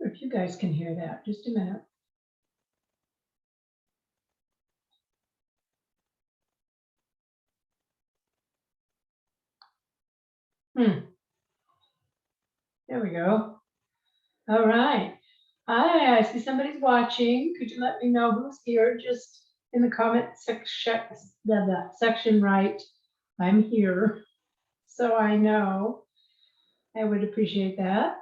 if you guys can hear that. Just a minute. There we go. All right. Hi, I see somebody's watching. Could you let me know who's here? Just in the comment section, right? I'm here, so I know. I would appreciate that.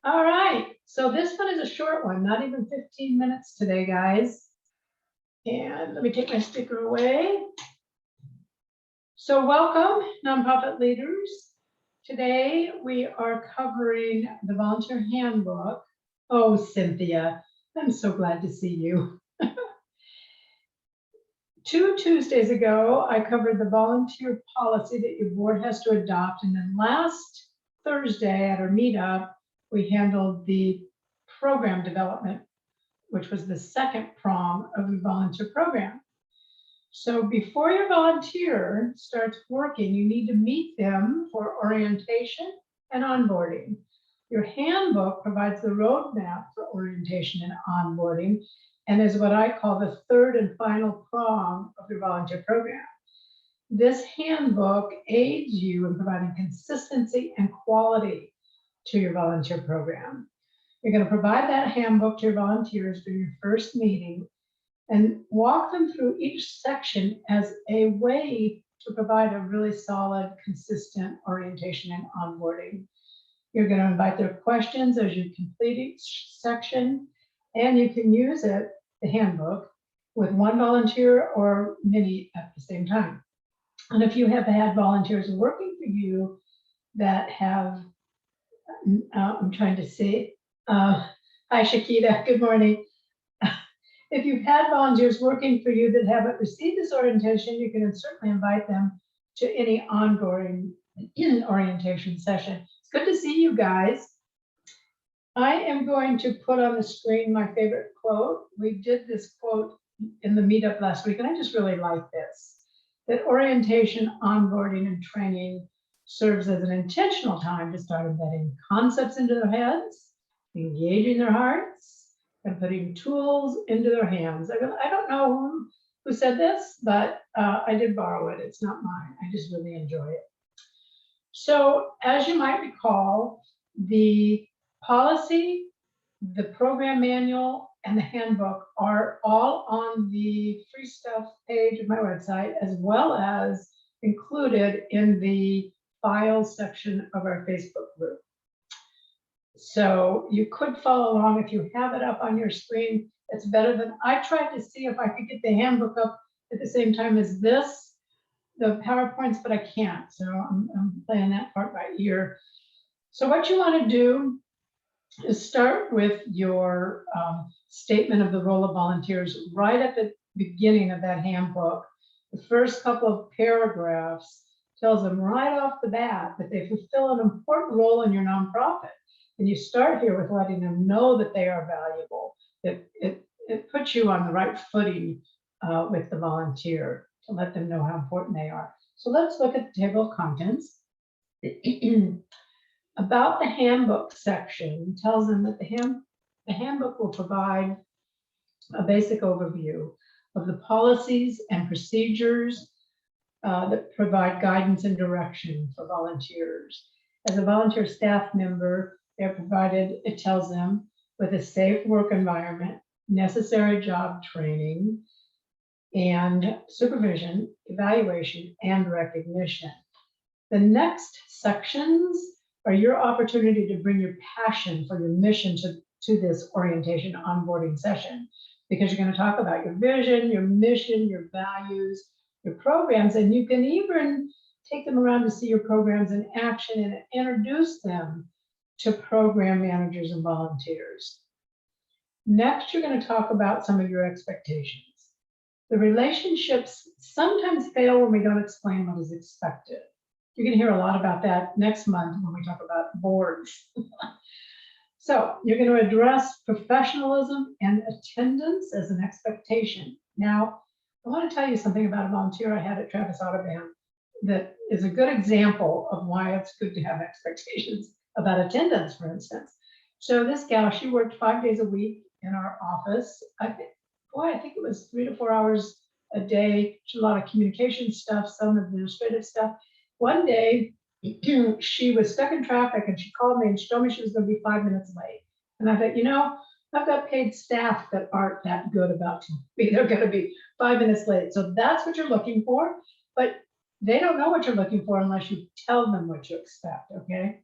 All right. So this one is a short one, not even 15 minutes today, guys. And let me take my sticker away. So welcome, nonprofit leaders. Today we are covering the Volunteer Handbook. Oh, Cynthia, I'm so glad to see you. 2 Tuesdays ago, I covered the volunteer policy that your board has to adopt. And then last Thursday at our meetup, we handled the program development, which was the second prong of the volunteer program. So before your volunteer starts working, you need to meet them for orientation and onboarding. Your handbook provides the roadmap for orientation and onboarding, and is what I call the third and final prong of your volunteer program. This handbook aids you in providing consistency and quality to your volunteer program. You're going to provide that handbook to your volunteers during your first meeting and walk them through each section as a way to provide a really solid, consistent orientation and onboarding. You're going to invite their questions as you complete each section, and you can use it, the handbook, with one volunteer or many at the same time. And if you have had volunteers working for you that have, I'm trying to see, hi Shakita, good morning. If you've had volunteers working for you that haven't received this orientation, you can certainly invite them to any ongoing orientation session. It's good to see you guys. I am going to put on the screen my favorite quote. We did this quote in the meetup last week, and I just really like this, that orientation, onboarding, and training serves as an intentional time to start embedding concepts into their heads, engaging their hearts, and putting tools into their hands. I don't know who said this, but I did borrow it. It's not mine. I just really enjoy it. So as you might recall, the policy, the program manual, and the handbook are all on the free stuff page of my website, as well as included in the files section of our Facebook group. So you could follow along if you have it up on your screen. It's better than, I tried to see if I could get the handbook up at the same time as this, the PowerPoints, but I can't. So I'm playing that part by ear. So what you want to do is start with your statement of the role of volunteers right at the beginning of that handbook. The first couple of paragraphs tells them right off the bat that they fulfill an important role in your nonprofit. And you start here with letting them know that they are valuable, that it puts you on the right footing with the volunteer to let them know how important they are. So let's look at the table of contents. About the handbook section tells them that the handbook will provide a basic overview of the policies and procedures that provide guidance and direction for volunteers. As a volunteer staff member, they're provided, it tells them, with a safe work environment, necessary job training, and supervision, evaluation, and recognition. The next sections are your opportunity to bring your passion for your mission to this orientation onboarding session, because you're going to talk about your vision, your mission, your values, your programs, and you can even take them around to see your programs in action and introduce them to program managers and volunteers. Next, you're going to talk about some of your expectations. The relationships sometimes fail when we don't explain what is expected. You're going to hear a lot about that next month when we talk about boards. So you're going to address professionalism and attendance as an expectation. Now, I want to tell you something about a volunteer I had at Travis Autobahn that is a good example of why it's good to have expectations about attendance, for instance. So this gal, she worked 5 days a week in our office. I think it was 3 to 4 hours a day. A lot of communication stuff, some administrative stuff. One day, she was stuck in traffic and she called me and she told me she was going to be 5 minutes late. And I thought, I've got paid staff that aren't that good about me. They're going to be 5 minutes late. So that's what you're looking for. But they don't know what you're looking for unless you tell them what you expect, okay?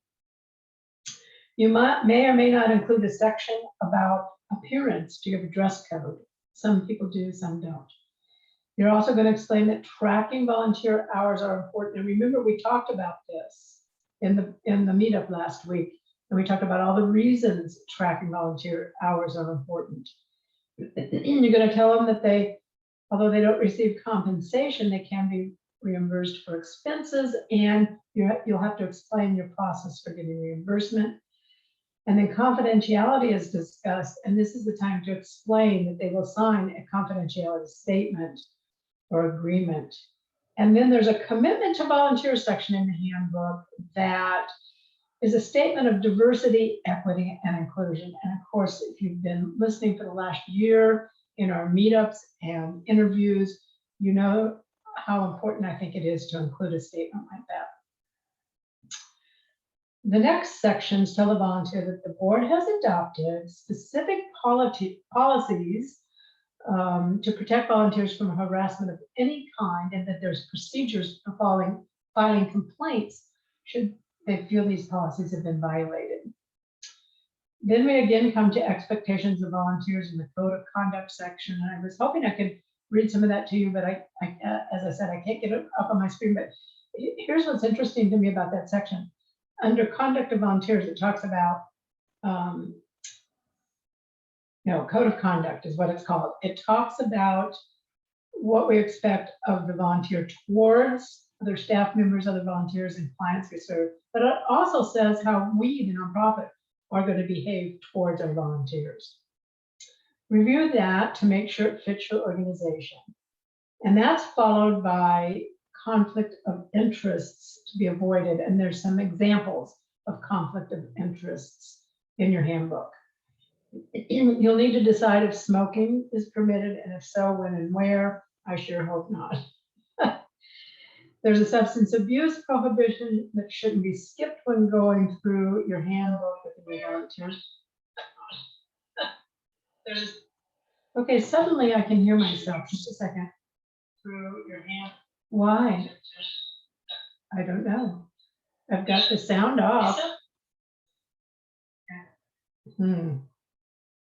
You may or may not include a section about appearance. Do you have a dress code? Some people do, some don't. You're also going to explain that tracking volunteer hours are important. And remember, we talked about this in the meetup last week, and we talked about all the reasons tracking volunteer hours are important. You're going to tell them that although they don't receive compensation, they can be reimbursed for expenses, and you'll have to explain your process for getting reimbursement. And then confidentiality is discussed, and this is the time to explain that they will sign a confidentiality statement or agreement. And then there's a commitment to volunteer section in the handbook that is a statement of diversity, equity, and inclusion. And of course, if you've been listening for the last year in our meetups and interviews, you know how important I think it is to include a statement like that. The next sections tell the volunteer that the board has adopted specific policies to protect volunteers from harassment of any kind, and that there's procedures for filing complaints should they feel these policies have been violated. Then we again come to expectations of volunteers in the code of conduct section. And I was hoping I could read some of that to you, but as I said, I can't get it up on my screen. But here's what's interesting to me about that section. Under conduct of volunteers, it talks about code of conduct is what it's called. It talks about what we expect of the volunteer towards other staff members, other volunteers, and clients we serve. But it also says how we, the nonprofit, are going to behave towards our volunteers. Review that to make sure it fits your organization. And that's followed by conflict of interests to be avoided. And there's some examples of conflict of interests in your handbook. You'll need to decide if smoking is permitted, and if so, when and where. I sure hope not. There's a substance abuse prohibition that shouldn't be skipped when going through your handbook with the volunteers. Okay, suddenly I can hear myself. Just a second. Through your hand. Why? I don't know. I've got the sound off.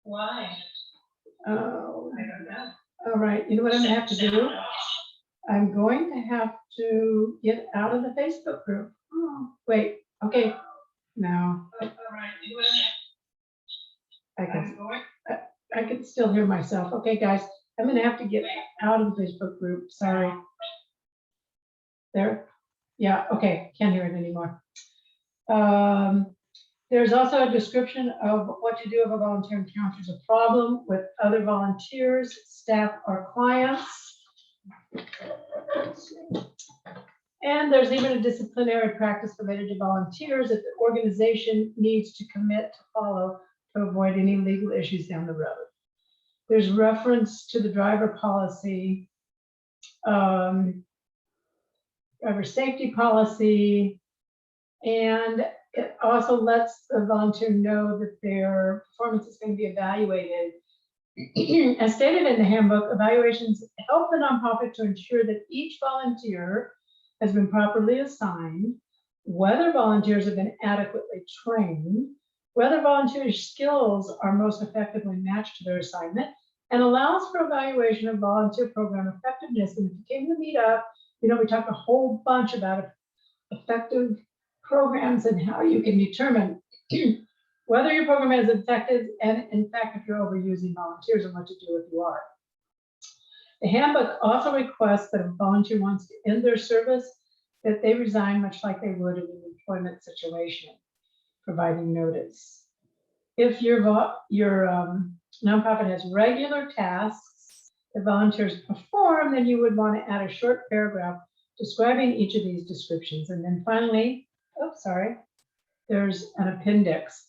Why? Oh, I don't know. All right, you know what I'm going to have to do? I'm going to have to get out of the Facebook group. Oh, wait, okay. No. All right, you I can still hear myself. Okay, guys, I'm going to have to get out of the Facebook group. Sorry. There. Yeah, okay, can't hear it anymore. There's also a description of what to do if a volunteer encounters a problem with other volunteers, staff, or clients. And there's even a disciplinary practice related to volunteers that the organization needs to commit to follow to avoid any legal issues down the road. There's reference to the driver policy, driver safety policy, and it also lets the volunteer know that their performance is going to be evaluated. As stated in the handbook, evaluations help the nonprofit to ensure that each volunteer has been properly assigned, whether volunteers have been adequately trained, whether volunteers' skills are most effectively matched to their assignment, and allows for evaluation of volunteer program effectiveness. And if you came to Meetup, we talked a whole bunch about effective programs and how you can determine whether your program is effective, and in fact, if you're overusing volunteers and what to do if you are. The handbook also requests that if a volunteer wants to end their service, that they resign much like they would in an employment situation, providing notice. If your nonprofit has regular tasks that volunteers perform, then you would want to add a short paragraph describing each of these descriptions. And then finally, there's an appendix.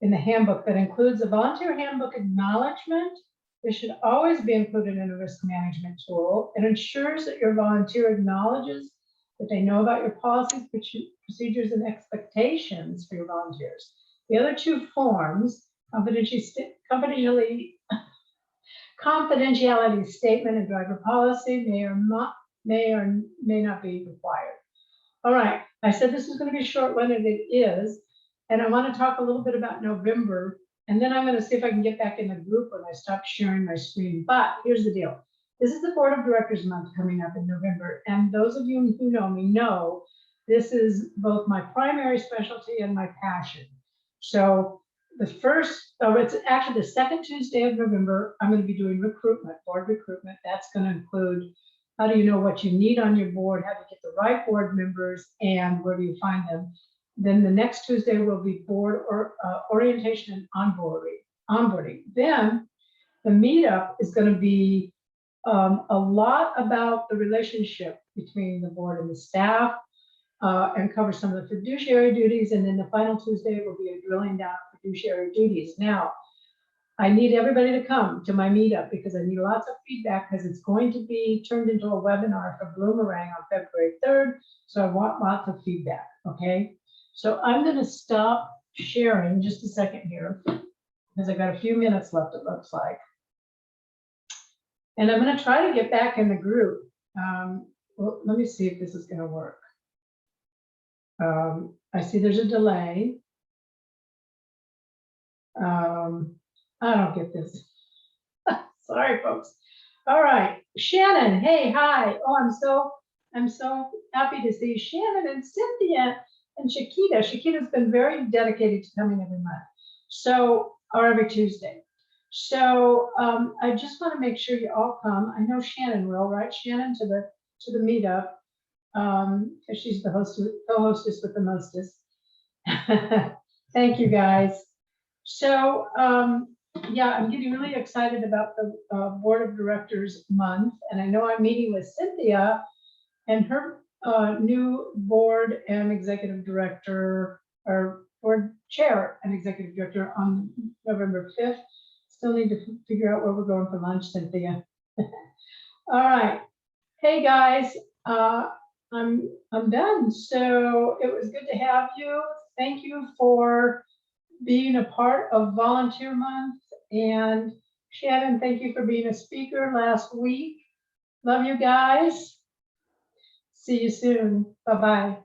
in the handbook that includes a volunteer handbook acknowledgement. This should always be included in a risk management tool. It ensures that your volunteer acknowledges that they know about your policies, procedures, and expectations for your volunteers. The other two forms, confidentiality statement and driver policy, may or may not be required. All right, I said this was going to be a short one, and it is. And I want to talk a little bit about November, and then I'm going to see if I can get back in the group when I stop sharing my screen. But here's the deal. This is the Board of Directors month coming up in November. And those of you who know me know this is both my primary specialty and my passion. So it's actually the second Tuesday of November, I'm going to be doing recruitment, board recruitment. That's going to include how do you know what you need on your board, how to get the right board members, and where do you find them. Then the next Tuesday will be board orientation and onboarding. Then the meetup is going to be a lot about the relationship between the board and the staff, and cover some of the fiduciary duties. And then the final Tuesday will be a drilling down of fiduciary duties. Now, I need everybody to come to my meetup because I need lots of feedback, because it's going to be turned into a webinar for Bloomerang on February 3rd. So I want lots of feedback, okay? So I'm going to stop sharing just a second here because I've got a few minutes left, it looks like. And I'm going to try to get back in the group. Well, let me see if this is going to work. I see there's a delay. I don't get this. Sorry, folks. All right, Shannon. Hey, hi. Oh, I'm so happy to see Shannon and Cynthia and Shakita. Shakita's been very dedicated to coming every month, or every Tuesday. So I just want to make sure you all come. I know Shannon will, right, Shannon, to the meetup, because she's the co-hostess with the mostest. Thank you, guys. So yeah, I'm getting really excited about the Board of Directors month, and I know I'm meeting with Cynthia and her new board and executive director, or board chair and executive director, on November 5th. Still need to figure out where we're going for lunch, Cynthia. All right. Hey guys, I'm done. So it was good to have you. Thank you for being a part of Volunteer Month. And Shannon, thank you for being a speaker last week. Love you guys. See you soon. Bye-bye.